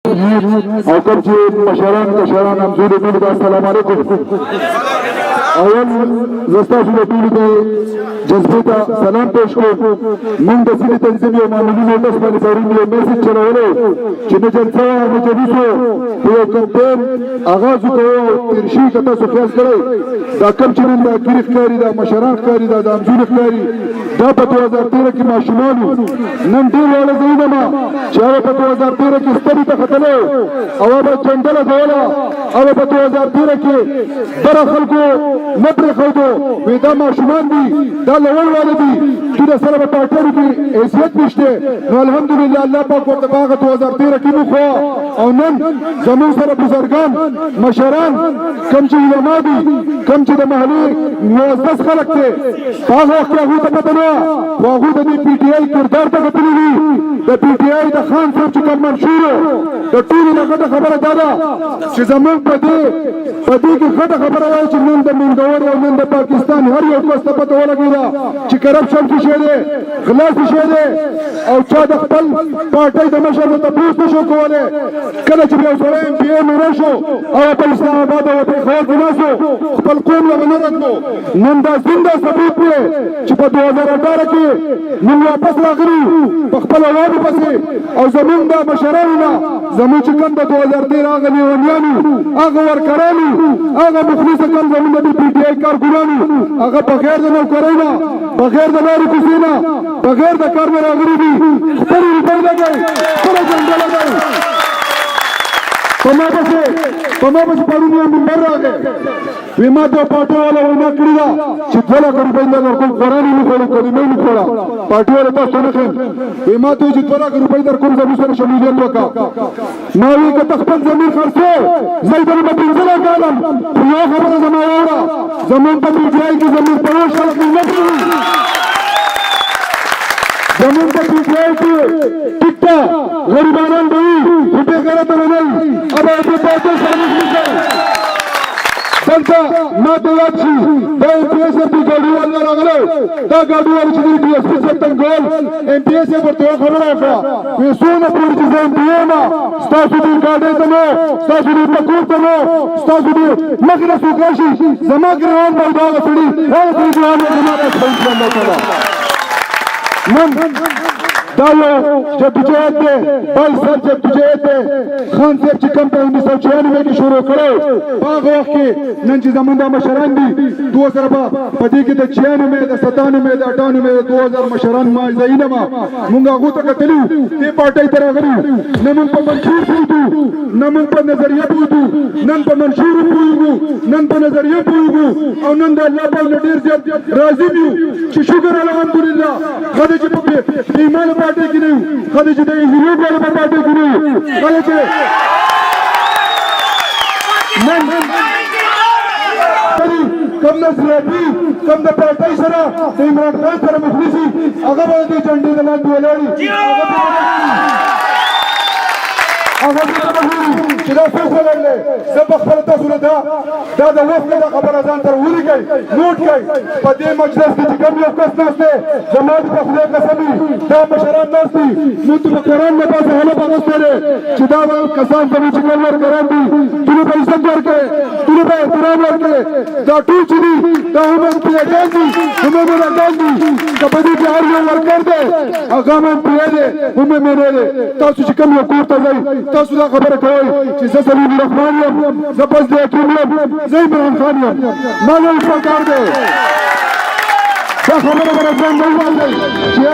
او کوم چې مشران کشران همزولو ټولو ته السلام علیکم. اول زه ستاسو د ټولو ته جذبې ته سلام پېښ کوم. موږ د ځینې تنظیم یو معمولي نوټس باندې پرون یو میسج چلولی چې نه جلسه وه نه جلوس و د یو کمپین آغاز وکړو او تېر شوي که تاسو خیال کړی دا کوم چې نن د ګیرې ښکاري دا مشران ښکاري دا د همزولو ښکاري دا په 2013 کې ماشومان وو. نن ډېر واړه ځایونه ما چې هغه په 2013 کې سترګو ته ختلی او هغه چنډه لګوله هغه په 2013 کې بره خلکو نه پرېښودو وایي دا ماشومان دي دا لوړ واله دي دوی د سره په پارټیانو کې حیثیت نشته. نو الحمدلله الله پاک ورته په هغه 2013 کې وښوه او نن زموږ سره بزرګان مشران کوم چې علما دي کوم چې د محلې معزز خلک دی په هغه وخت کې هغوی ته پته نه وه خو هغوی د دې پي ټي آی کردار ته کتلي دي. د پي ټي آی د خان صاحب چې کوم منشور د ټولو نه غټه خبره دا ده چې زموږ په دې کې غټه خبره وایي چې نن د منګور او نن د پاکستان هر یو کس ته پته ولګېده چې کرپشن څه شی دی غلا څه شی دی او چا د خپل پارټۍ د مشر نه تپوس نه شو کولی. کله چې یو سړی ایم پي اے نوری شو او په اسلام آباد او پېښور کې ناست و خپل قوم له به نه راتلو. نن دا زنده ثبوت دی چې په 2018 کې موږ واپس راغلي په خپل عوامو پسې او زموږ د مشرانو نه زموږ چې کوم د 2013 هغه لیونیانو هغه ورکرانو هغه مخلصه کوم زموږ د پي ټي آی کارکونانو هغه بغیر د نوکرۍ نه بغیر د لارې کوڅې نه بغیر د کار نه راغلي دي. خپلې روپۍ لګوي خپله جنډه لګوي. په ما پسې پرون یو منبر راغی وایي ما ته پارټۍ والا وینا کړې ده چې 2 لکه روپۍ در درکوم قرآن یې نه خوړو کلمه یې نه خوړه پارټۍ والا تاسو ته نه ښیم وایي ما ته وایي چې 2 لکه روپۍ درکوم زموږ سره شمولیت وکړه. ما وایي که ته خپل ضمیر خرڅې زه یې درنه به 15 لکه الم خو یوه خبره زما واوره زموږ په پي ټي آی کې زموږ پروش خلک موږ نه پرېږدي. زموږ په پي ټي آی کې ټیک ته غریبانان به وي خو بېګانه ته به نه وي اب دې پارټۍ سره موږ نه کوو. دلته ما ته یاد شي دا ایم پي اے صاحب د ګاډیوال نه راغلی دا ګاډیوال چې دی ډي ایس پي صاحب تنګول ایم پي اے صاحب ورته یوه خبره وکړه وایي څومره پورې چې زه ایم پي اے یم ستاسو دې ګاډۍ ته نه ستاسو دې پکور ته نه ستاسو دې مخې نه څوک راشي زما ګران به دا هغه سړي هغه سړي ګران به زما راشي انشاءالله تعالی. نن دا یو جدوجہد دی بل سر جدوجہد دی خان صاحب چې کوم په 1996 کې شروع کړی په هغه وخت کې نن چې زموږ دا مشران دي 2000 په دې کې د 96 د 97 د 98 د 2000 مشران ما ځایونه ما مونږ هغو ته کتلي دې پارټۍ ته راغلي نه مونږ په منشور پوهېږو نه مونږ په نظریه پوهېږو نن په منشور پوهېږو نن په نظریه پوهېږو او نن د الله پاک نه ډېر زیات راضي یو چې شکر الحمدلله خدای چې په ایمان پارټۍ کې نه یو خدای چې د انجینر والا په پارټۍ کې نه یو خدای چې نن کم نظریاتي کم د پارټۍ سره د عمران خان سره مخلصي هغه به د جنډې د لاندې ولاړي هغه چې دا فیصله لري زه به خپله تاسو له دا د وخت نه دا خبره ځان سره ولیکئ نوټ کئ په دې مجلس کې چې کوم یو کس ناست دی زما د په خدای قسم وي دا مشران ناست دي موږ ته په قرآن نه پاسه هلک اغوستی دی چې دا کسان زموږ چې کوم ورکران دي دوی به عزت ورکړئ دوی به احترام ورکړئ دا ټول چې دي دا هم امپیاګان دي هم امراګان دي که په دې کې هر یو ورکر دی هغه هم امپیا دی هم امیری دی تاسو چې کوم یو کور ته ځئ تاسو دا خبره کوئ چې زه سلیم الرحمن یم زه فضل حکیم یم زه عمران خان یم ما نه پکار دی دا خبره به ځان نه ووایئ